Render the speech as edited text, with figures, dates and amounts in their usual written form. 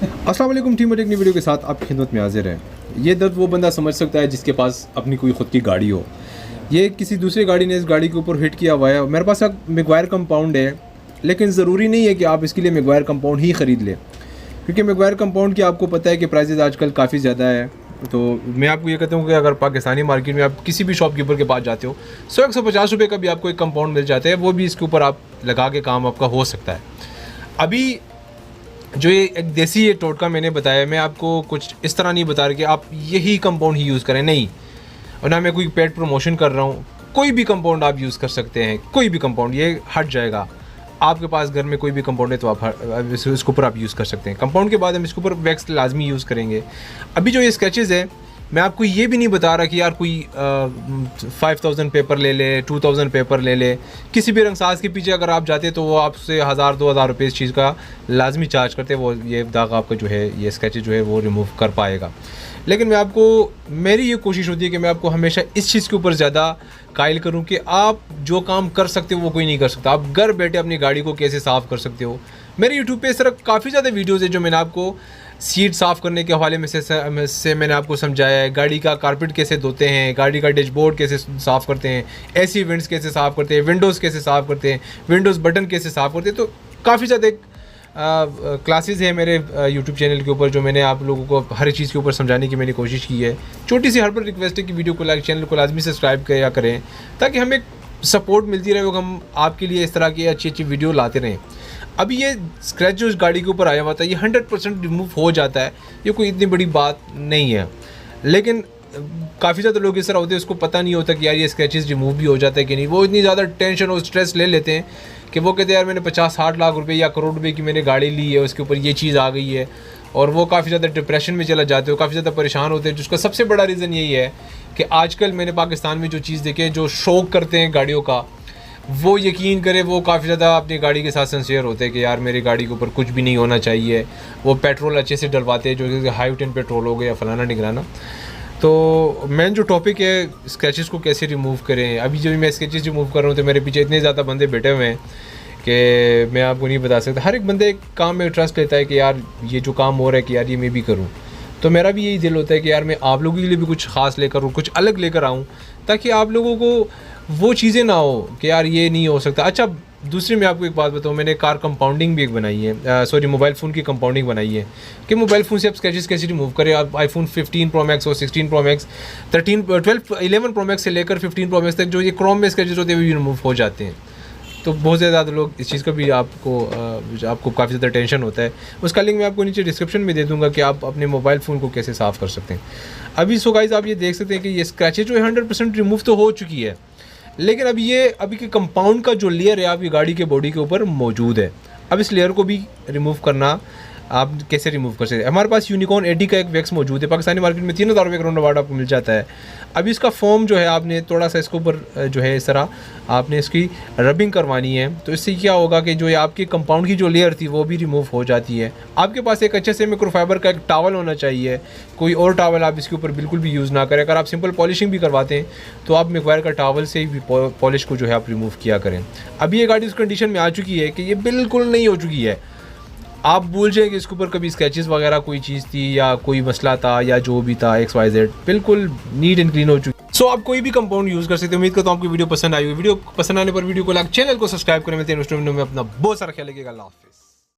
अस्सलाम वालेकुम टीम, एक नई वीडियो के साथ आपकी खिदमत में हाजिर है। ये दर्द वो बंदा समझ सकता है जिसके पास अपनी कोई ख़ुद की गाड़ी हो। ये किसी दूसरी गाड़ी ने इस गाड़ी के ऊपर हिट किया हुआ है। मेरे पास एक मैगवायर कंपाउंड है, लेकिन ज़रूरी नहीं है कि आप इसके लिए मैगवायर कंपाउंड ही ख़रीद लें, क्योंकि मैगवायर कंपाउंड की आपको पता है कि प्राइसेस आजकल काफ़ी ज़्यादा है। तो मैं आपको ये कहता हूँ कि अगर पाकिस्तानी मार्केट में आप किसी भी शॉपकीपर के पास जाते हो, 100-150 रुपये का भी आपको एक कंपाउंड मिल जाता है, वो भी इसके ऊपर आप लगा के काम आपका हो सकता है। अभी जो ये एक देसी ये टोटका मैंने बताया, मैं आपको कुछ इस तरह नहीं बता रहा कि आप यही कंपाउंड ही यूज़ करें, नहीं। और ना मैं कोई पेड प्रमोशन कर रहा हूँ। कोई भी कंपाउंड आप यूज़ कर सकते हैं, कोई भी कंपाउंड, ये हट जाएगा। आपके पास घर में कोई भी कंपाउंड है तो आप इसके ऊपर आप यूज़ कर सकते हैं। कंपाउंड के बाद हम इसके ऊपर वैक्स लाजमी यूज़ करेंगे। अभी जो ये स्केचेस है, मैं आपको ये भी नहीं बता रहा कि यार कोई 5000 पेपर ले ले, 2000 पेपर ले ले। किसी भी रंगसाज के पीछे अगर आप जाते तो वो आपसे 1000-2000 रुपये इस चीज़ का लाजमी चार्ज करते, वो ये दाग आपका जो है, ये स्केचेस जो है वो रिमूव कर पाएगा। लेकिन मैं आपको, मेरी ये कोशिश होती है कि मैं आपको हमेशा इस चीज़ के ऊपर ज़्यादा कायल करूं कि आप जो काम कर सकते हो वो कोई नहीं कर सकता। आप घर बैठे अपनी गाड़ी को कैसे साफ़ कर सकते हो। मेरे यूट्यूब पे इस तरह काफ़ी ज़्यादा वीडियोज़ है जो मैंने आपको सीट साफ़ करने के हवाले में से मैंने आपको समझाया है। गाड़ी का कारपेट कैसे धोते हैं, गाड़ी का डैशबोर्ड कैसे साफ़ करते हैं, एसी वेंट्स कैसे साफ़ करते हैं, विंडोज़ कैसे साफ़ करते हैं, विंडोज़ बटन कैसे साफ़ करते हैं। तो काफ़ी ज़्यादा क्लासेस है मेरे यूट्यूब चैनल के ऊपर, जो मैंने आप लोगों को हर चीज़ के ऊपर समझाने की मैंने कोशिश की है। छोटी सी हर पर रिक्वेस्ट है कि वीडियो को लाइक, चैनल को लाजमी सब्सक्राइब किया करें, ताकि हमें सपोर्ट मिलती रहे और हम आपके लिए इस तरह की अच्छी अच्छी वीडियो लाते रहें। अभी ये स्क्रैच जो इस गाड़ी के ऊपर आया हुआ था, ये 100% रिमूव हो जाता है, ये कोई इतनी बड़ी बात नहीं है। लेकिन काफ़ी ज़्यादा लोग इस तरह होते हैं, उसको पता नहीं होता कि यार ये स्क्रैचेस रिमूव भी हो जाता है कि नहीं। वो इतनी ज़्यादा टेंशन और स्ट्रेस ले लेते हैं कि वो कहते हैं यार मैंने 50-60 लाख रुपए या करोड़ रुपए की मैंने गाड़ी ली है, उसके ऊपर ये चीज़ आ गई है, और वो काफ़ी ज़्यादा डिप्रेशन में चला जाते हो, काफ़ी ज़्यादा परेशान होते हैं। जिसका सबसे बड़ा रीज़न यही है कि आजकल मैंने पाकिस्तान में जो चीज़ देखे, जो शौक़ करते हैं गाड़ियों का, वो यकीन करें वो काफ़ी ज़्यादा अपनी गाड़ी के साथ सिंसियर होते हैं कि यार मेरी गाड़ी के ऊपर कुछ भी नहीं होना चाहिए। वो पेट्रोल अच्छे से डलवाते हैं, जो हाई ऑक्टेन पेट्रोल हो गया, फलाना निगराना। तो मेन जो टॉपिक है, स्केचेस को कैसे रिमूव करें। अभी जो मैं स्केचेस रिमूव कर रहा हूँ तो मेरे पीछे इतने ज़्यादा बंदे बैठे हुए हैं कि मैं आपको नहीं बता सकता। हर एक बंदे एक काम में ट्रस्ट लेता है कि यार ये जो काम हो रहा है कि यार ये मैं भी करूँ। तो मेरा भी यही दिल होता है कि यार मैं आप लोगों के लिए भी कुछ ख़ास लेकर आऊँ, कुछ अलग लेकर आऊँ, ताकि आप लोगों को वो चीज़ें ना हो कि यार ये नहीं हो सकता। अच्छा, दूसरी मैं आपको एक बात बताऊँ, मैंने कार कंपाउंडिंग भी एक बनाई है, सॉरी मोबाइल फ़ोन की कंपाउंडिंग बनाई है कि मोबाइल फ़ोन से आप स्केचेस कैसे रिमूव करें। आप आईफोन 15 प्रो मैक्स और 16 प्रो मैक्स, 11 प्रो मैक्स से लेकर 15 प्रो मैक्स तक जो ये क्रोम में स्केचेस होते हैं वो भी रिमूव हो जाते हैं। तो बहुत ज़्यादा लोग इस चीज़ का भी आपको काफ़ी ज़्यादा टेंशन होता है। उसका लिंक मैं आपको नीचे डिस्क्रिप्शन में दे दूँगा कि आप अपने मोबाइल फ़ोन को कैसे साफ़ कर सकते हैं। अभी सो गाइस आप ये देख सकते हैं कि ये स्क्रैचेज जो है 100% रिमूव तो हो चुकी है, लेकिन अभी के कंपाउंड का जो लेयर है आपकी गाड़ी के बॉडी के ऊपर मौजूद है। अब इस लेयर को भी रिमूव करना आप कैसे रिमूव कर सकते हैं। हमारे पास यूनिकॉर्न 80 का एक वैक्स मौजूद है, पाकिस्तानी मार्केट में 3000 रुपये का राउंड अबाउट आपको मिल जाता है। अभी इसका फॉर्म जो है, आपने थोड़ा सा इसके ऊपर जो है इस तरह आपने इसकी रबिंग करवानी है। तो इससे क्या होगा कि जो आपके कंपाउंड की जो लेयर थी वो भी रिमूव हो जाती है। आपके पास एक अच्छे से माइक्रोफाइबर का एक टॉवल होना चाहिए, कोई और टॉवल आप इसके ऊपर बिल्कुल भी यूज़ ना करें। अगर आप सिंपल पॉलिशिंग भी करवाते हैं तो आप मैगवायर का टॉवल से ही पॉलिश को जो है आप रिमूव किया करें। अभी ये गाड़ी उस कंडीशन में आ चुकी है कि ये बिल्कुल नहीं हो चुकी है। आप भूल जाए कि इसके ऊपर कभी स्केचेस वगैरह कोई चीज़ थी या कोई मसला था या जो भी था, XYZ बिल्कुल नीट एंड क्लीन हो चुकी। सो आप कोई भी कंपाउंड यूज़ कर सकते हैं। उम्मीद करता हूँ आपकी वीडियो पसंद आई हुई। वीडियो पसंद आने पर वीडियो को लाइक, चैनल को सब्सक्राइब करें। मिलते हैं नेक्स्ट वीडियो में। अपना बहुत सारा ख्याल रखिएगा। अल्लाह हाफिज़।